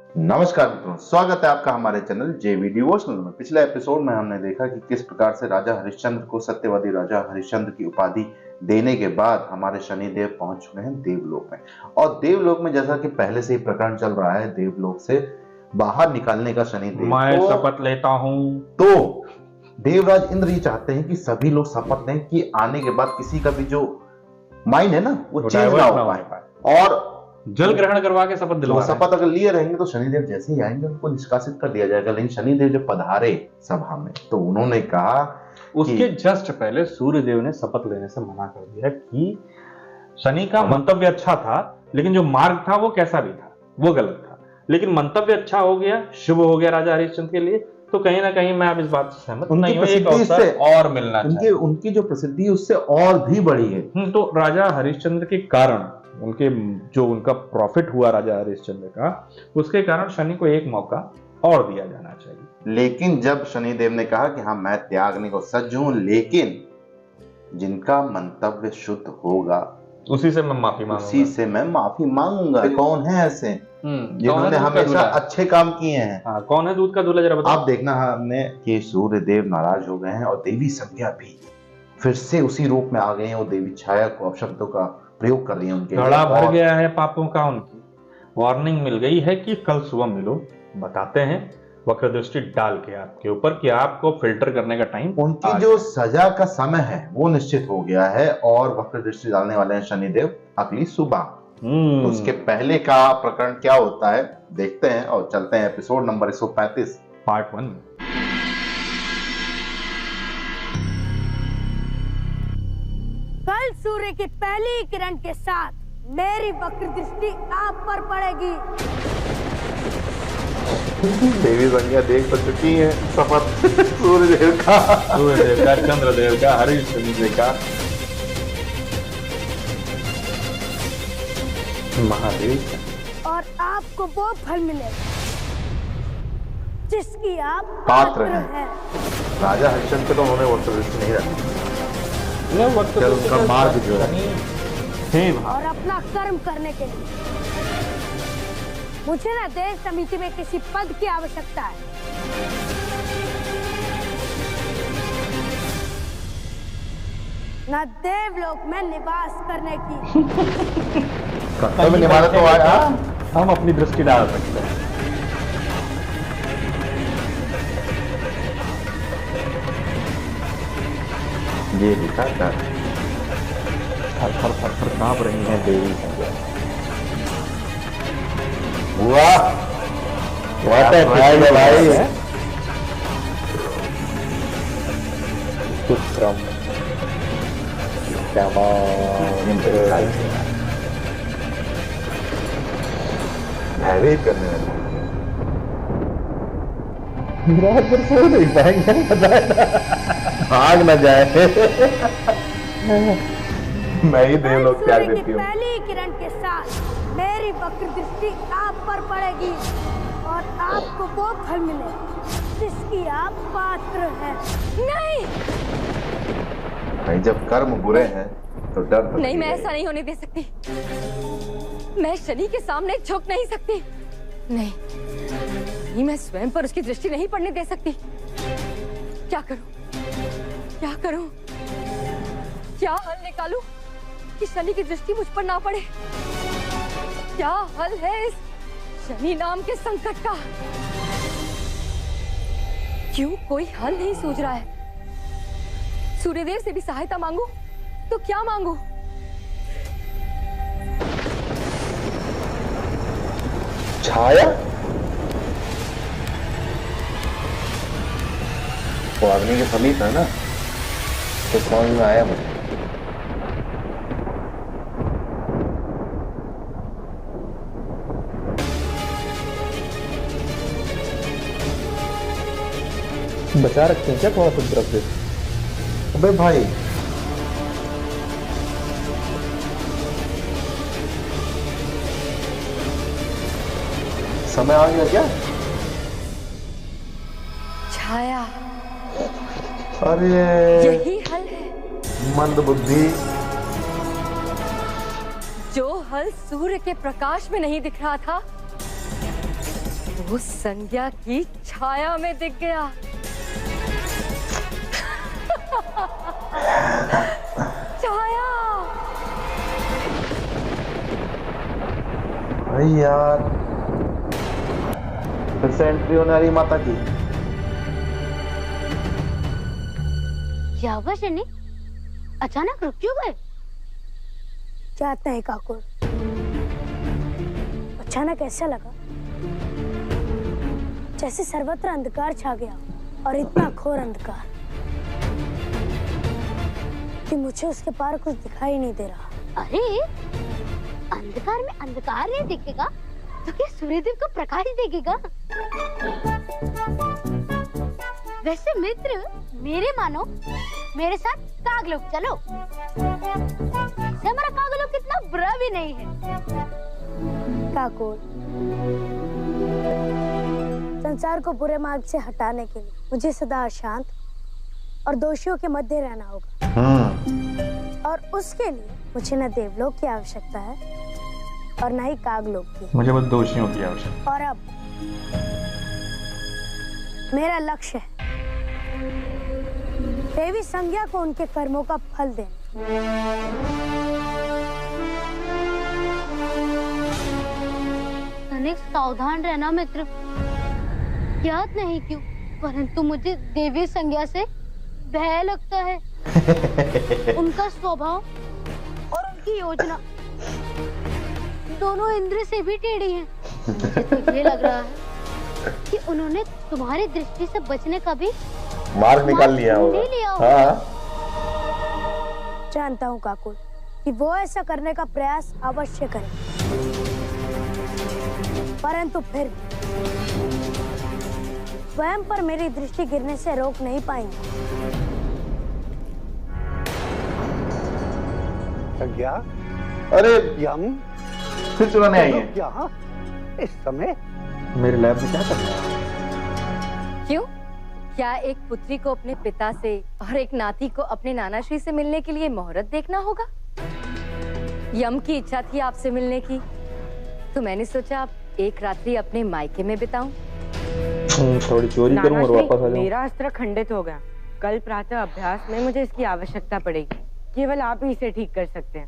नमस्कार मित्रों, स्वागत है आपका हमारे चैनल जेवी डिवोशनल में। पिछले एपिसोड में हमने देखा कि किस प्रकार से राजा हरिश्चंद्र को सत्यवादी राजा हरिश्चंद्र की उपाधि देने के बाद हमारे शनिदेव पहुंच चुके हैं देवलोक में। और देवलोक में जैसा कि पहले से ही प्रकरण चल रहा है, देवलोक से बाहर निकालने का शनिदेव मैं शपथ लेता हूँ। तो देवराज इंद्र ये चाहते हैं कि सभी लोग शपथ लें कि आने के बाद किसी का भी जो माइंड है ना वो चेंज ना हो पाए, और जल ग्रहण करवा के शपथ दिलवा। शपथ अगर लिए रहेंगे तो शनिदेव जैसे ही आएंगे उनको निष्कासित कर दिया जाएगा। लेकिन शनिदेव जब पधारे सभा में तो उन्होंने कहा, उसके जस्ट पहले सूर्यदेव ने शपथ लेने से मना कर दिया कि शनि का मंतव्य अच्छा था, लेकिन जो मार्ग था वो कैसा भी था वो गलत था। लेकिन मंतव्य अच्छा हो गया, शुभ हो गया राजा हरिश्चंद्र के लिए, तो कहीं ना कहीं मैं अब इस बात से सहमत नहीं हूं। एक अवसर और मिलना चाहिए। उनकी जो प्रसिद्धि है उससे और भी बढ़ी है। तो राजा हरिश्चंद्र के कारण उनका प्रॉफिट हुआ राजा हरिश्चंद्र का, उसके कारण शनि को एक मौका और दिया जाना चाहिए। लेकिन जब शनिदेव ने कहा कि हाँ मैं त्यागने को सज्ज हूं, लेकिन जिनका मंतव्य शुद्ध होगा उसी से मैं माफी मांगूंगा। कौन है ऐसे जिन्होंने हमेशा अच्छे काम किए हैं? हाँ, कौन है दूध का दूल्हा, जरा बताओ। आप देखना हमने कि सूर्यदेव नाराज हो गए हैं और देवी संज्ञा भी फिर से उसी रूप में आ गए हैं। वो देवी छाया को अपशब्दों का प्रयोग कर रही है उनके घड़ा भर गया है पापों का। उनकी वार्निंग मिल गई है कि कल सुबह मिलो, बताते हैं वक्र दृष्टि डाल के आपके ऊपर कि आपको फिल्टर करने का टाइम। उनकी जो सजा का समय है वो निश्चित हो गया है और वक्र दृष्टि डालने वाले हैं शनिदेव अगली सुबह। तो उसके पहले का प्रकरण क्या होता है देखते हैं और चलते हैं एपिसोड नंबर 135 पार्ट 1 में। कल सूर्य की पहली किरण के साथ मेरी वक्र दृष्टि आप पर पड़ेगी। देवी संज्ञा देख तो चुकी है शपथ सूर्यदेव का, चंद्रदेव का, हरिश्चंद्र का, महादेव। और आपको वो फल मिलेगा जिसकी आप पात्र हैं। राजा हरिश्चंद्र को उन्होंने वक्र दृष्टि नहीं रखी, उनका मार्ग जो है और अपना कर्म करने के लिए मुझे ना देश समिति में किसी पद की आवश्यकता है, न देवलोक में निवास करने की। कर्तव्य निभाना तो आया, हम अपनी दृष्टि डाल सकते हैं। ये लिखा था। थर कांप रही हैं देवी संज्ञा। वाह व्हाट ए ट्राई भाई। पुत्रम हैवी करने वाले रात भर सो नहीं पाएंगे, भाग न जाए। मैं ही देवलोक त्याग देती हूँ। पहली किरण के साथ मेरी वक्र दृष्टि आप पर पड़ेगी और आपको वो फल मिलेगा जिसकी आप पात्र हैं। नहीं, जब कर्म बुरे हैं तो डर नहीं, मैं ऐसा नहीं होने दे सकती। मैं शनि के सामने झुक नहीं सकती। नहीं, मैं स्वयं पर उसकी दृष्टि नहीं पड़ने दे सकती। क्या करूं? क्या हल निकालूं कि शनि की दृष्टि मुझ पर ना पड़े? क्या हल है इस शनि नाम के संकट का? क्यों कोई हल नहीं सूझ रहा है? सूर्यदेव से भी सहायता मांगू तो क्या मांगू? छाया वो अग्नि के समीप है ना, तो समझ में आया मुझे। बचा रखते हैं क्या थोड़ा सा तरफ से? अबे भाई समय आ गया क्या? छाया, अरे यही हल है। मंद बुद्धि। जो हल सूर्य के प्रकाश में नहीं दिख रहा था, वो संज्ञा की छाया में दिख गया। छाया। अरे यार, फिर से एंट्री होने वाली माता की। क्या हुआ शनि? अचानक रुक क्यों गए? जाते हैं काकुर। अचानक ऐसा लगा जैसे सर्वत्र अंधकार छा गया, और इतना घोर अंधकार कि मुझे उसके पार कुछ दिखाई नहीं दे रहा। अरे अंधकार में अंधकार नहीं दिखेगा तो क्या सूर्यदेव का प्रकाश दिखेगा? वैसे मित्र, मेरे मानो मेरे साथ कागलोक चलो। हमारा कागलोक इतना बुरा भी नहीं है। काकुर, संसार को बुरे मार्ग से हटाने के लिए मुझे सदा अशांत और दोषियों के मध्य रहना होगा, और उसके लिए मुझे न देवलोक की आवश्यकता है और न ही कागलोक की। मुझे बस दोषियों की आवश्यकता। और अब मेरा लक्ष्य है देवी संज्ञा को उनके कर्मों का फल देना। तनिक सावधान रहना मित्र। याद नहीं क्यों, परंतु मुझे देवी संज्ञा से भय लगता है। उनका स्वभाव और उनकी योजना दोनों इंद्र से भी टेढ़ी हैं। मुझे तो ये लग रहा है कि उन्होंने तुम्हारी दृष्टि से बचने का भी मार्ग निकाल लिया होगा। हाँ। जानता हूँ काकुल कि वो ऐसा करने का प्रयास अवश्य करें, परंतु फिर स्वयं पर मेरी दृष्टि गिरने से रोक नहीं पाएंगे। संज्ञा, अरे यम फिर चुराने आई है। यहाँ इस समय मेरे लैब में क्या कर रहा है? क्यों? क्या एक पुत्री को अपने पिता से और एक नाती को अपने नानाश्री से मिलने के लिए मुहूर्त देखना होगा? यम की इच्छा थी आपसे मिलने की, तो मैंने सोचा आप एक रात्रि अपने मायके में बिताऊं। थोड़ी चोरी करूं और वापस आ जाऊं। मेरा अस्त्र खंडित हो गया। कल प्रातः अभ्यास में मुझे इसकी आवश्यकता पड़ेगी। केवल आप ही इसे ठीक कर सकते हैं।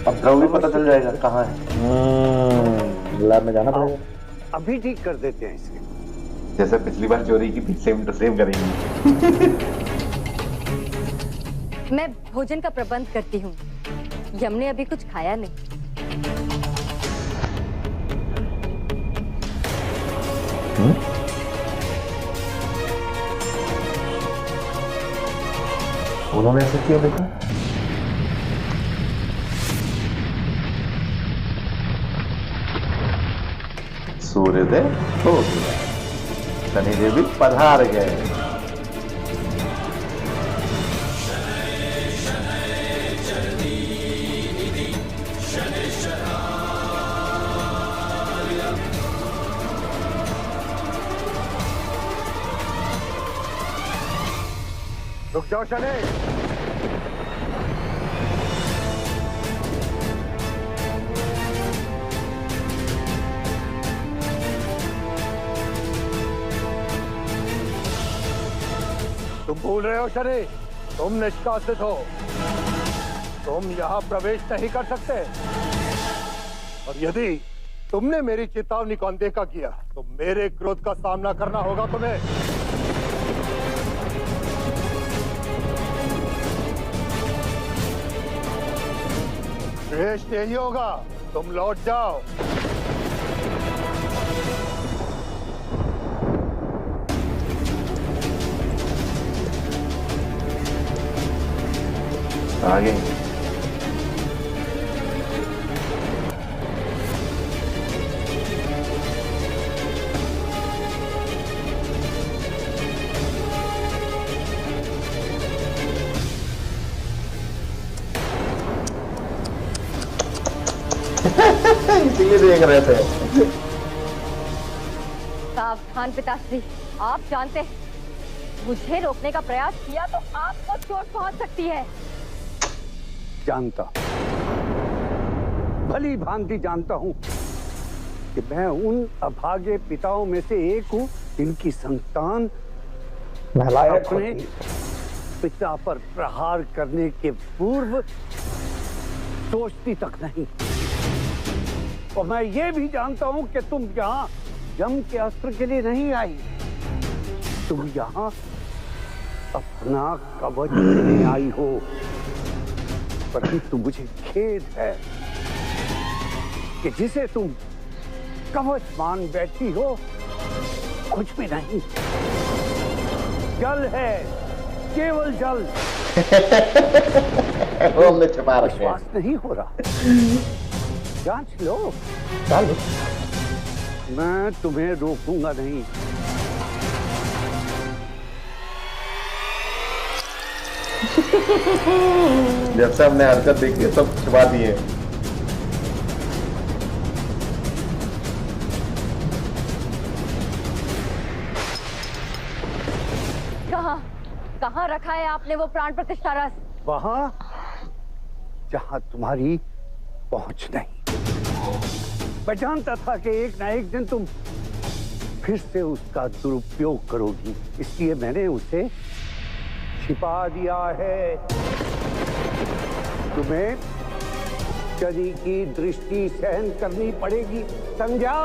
अब ध्रुव भी पता चल जाएगा कहाँ है। लैब में जाना पड़ेगा। अभी ठीक कर देते हैं इसे। जैसे पिछली बार चोरी की थी, सेम टू सेम करेंगे। मैं भोजन का प्रबंध करती हूँ। यम ने अभी कुछ खाया नहीं। उन्होंने ऐसे क्यों देखा? सूर्योदय हो गया, शनिदेव भी पधार गए। रुक जाओ शनि। तुम भूल रहे हो शनि, तुम निष्कासित हो। तुम यहाँ प्रवेश नहीं कर सकते, और यदि तुमने मेरी चेतावनी को अनदेखा किया तो मेरे क्रोध का सामना करना होगा तुम्हें। श्रेष्ठ यही होगा, तुम लौट जाओ। आगे इसीलिए देख रहे थे। सावधान पिताश्री, आप जानते हैं मुझे रोकने का प्रयास किया तो आपको चोट पहुंच सकती है। जानता, भली भांति जानता हूं कि मैं उन अभागे पिताओं में से एक हूं जिनकी संतान अपने पिता पर प्रहार करने के पूर्व सोचती तक नहीं। और मैं ये भी जानता हूं कि तुम यहाँ यम के अस्त्र के लिए नहीं आई, तुम यहाँ अपना कवच लेने आई हो। परंतु मुझे खेद है कि जिसे तुम कवच मान बैठी हो कुछ भी नहीं, जल है, केवल जल। वो हमने छुपा रखा है। विश्वास नहीं हो रहा, जांच लो। मैं तुम्हें रोकूंगा नहीं। जब से हमने हरकत देखी सब छुपा दिए। कहाँ रखा है आपने वो प्राण प्रतिष्ठा रस? वहां जहां तुम्हारी पहुंच नहीं। मैं जानता था कि एक ना एक दिन तुम फिर से उसका दुरुपयोग करोगी, इसलिए मैंने उसे छिपा दिया है। तुम्हें शनि की दृष्टि सहन करनी पड़ेगी, समझा?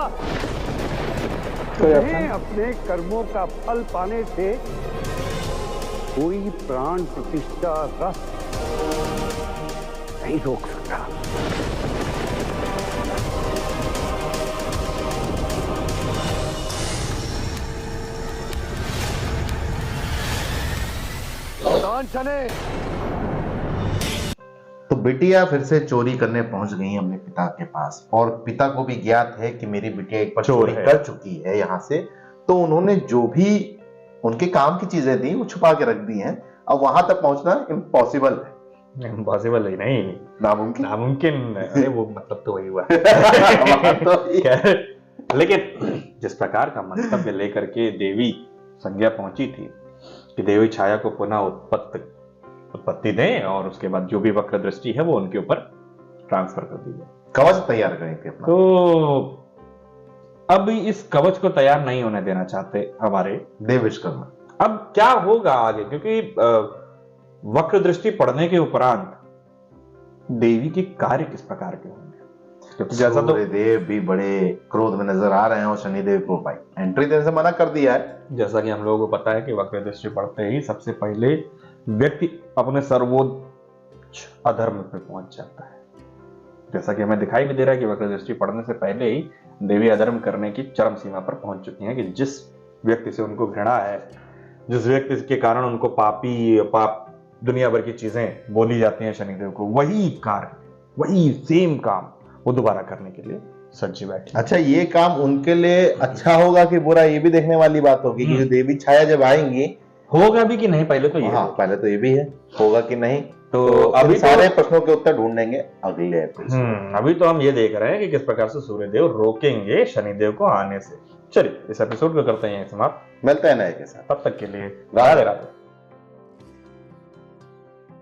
तुम्हें अपने कर्मों का फल पाने से कोई प्राण प्रतिष्ठा रस नहीं रोक सकता। तो बिटिया फिर से चोरी करने पहुंच गई अपने पिता के पास, और पिता को भी ज्ञात है कि मेरी बिटिया एक बार चोरी कर चुकी है यहाँ से। तो उन्होंने जो भी उनके काम की चीजें थी वो छुपा के रख दी हैं। अब वहां तक पहुंचना इम्पॉसिबल है। इम्पॉसिबल ही नहीं, नामुमकिन। नामुमकिन। अरे वो मतलब तो वही हुआ। लेकिन जिस प्रकार का मंतव्य लेकर के देवी संज्ञा पहुंची थी कि देवी छाया को पुनः उत्पत्ति दें और उसके बाद जो भी वक्र दृष्टि है वो उनके ऊपर ट्रांसफर कर दी जाए, कवच तैयार करें थे अपना। तो अब इस कवच को तैयार नहीं होने देना चाहते हमारे देव विश्वकर्मा। अब क्या होगा आगे, क्योंकि वक्र दृष्टि पड़ने के उपरांत देवी के कार्य किस प्रकार के होंगे, क्योंकि जैसा तो देव भी बड़े क्रोध में नजर आ रहे हैं और शनिदेव को भाई एंट्री देने से मना कर दिया है। जैसा कि हम लोगों को पता है कि वक्र दृष्टि पड़ते ही सबसे पहले व्यक्ति अपने सर्वोच्च अधर्म पे पहुंच जाता है। जैसा कि हमें दिखाई भी दे रहा है कि वक्र दृष्टि पड़ने से पहले ही देवी अधर्म करने की चरम सीमा पर पहुंच चुकी हैं कि जिस व्यक्ति से उनको घृणा है, जिस व्यक्ति के कारण उनको पाप दुनिया भर की चीजें बोली जाती हैं शनिदेव को, वही कार्य, वही सेम काम वो दोबारा करने के लिए सज्जी बैठे। अच्छा, ये काम उनके लिए अच्छा होगा कि बुरा, ये भी देखने वाली बात होगी कि जो देवी छाया जब आएंगी होगा भी कि नहीं, पहले तो ये पहले तो ये भी है, होगा कि नहीं। तो अभी सारे प्रश्नों के उत्तर ढूंढेंगे अगले एपिसोड। अभी तो हम ये देख रहे हैं कि किस प्रकार से सूर्यदेव रोकेंगे शनिदेव को आने से। चलिए इस एपिसोड को करते हैं समाप्त, मिलते हैं नए के साथ, तब तक के लिए राधे राधे।